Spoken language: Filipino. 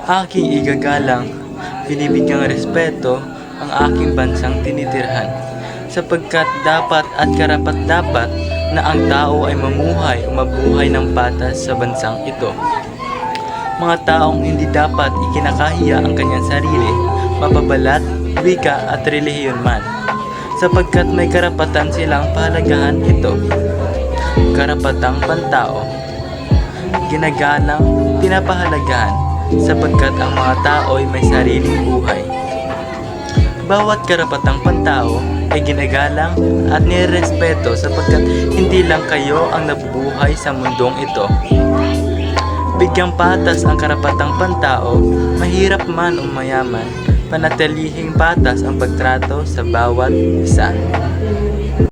Aking igagalang, binibigyang respeto ang aking bansang tinitirhan, sapagkat dapat at karapat-dapat na ang tao ay mamuhay o mabuhay ng patas sa bansang ito. Mga taong hindi dapat ikinakahiya ang kanyang sarili, mapabalat, wika at relihiyon man, sapagkat may karapatan silang pahalagahan ito. Karapatang pantao, ginagalang, pinapahalagahan, sapagkat ang mga tao ay may sariling buhay. Bawat karapatang pantao ay ginagalang at nirespeto sapagkat hindi lang kayo ang nabubuhay sa mundong ito. Bigyang patas ang karapatang pantao, mahirap man o mayaman, panatilihing patas ang pagtrato sa bawat isa.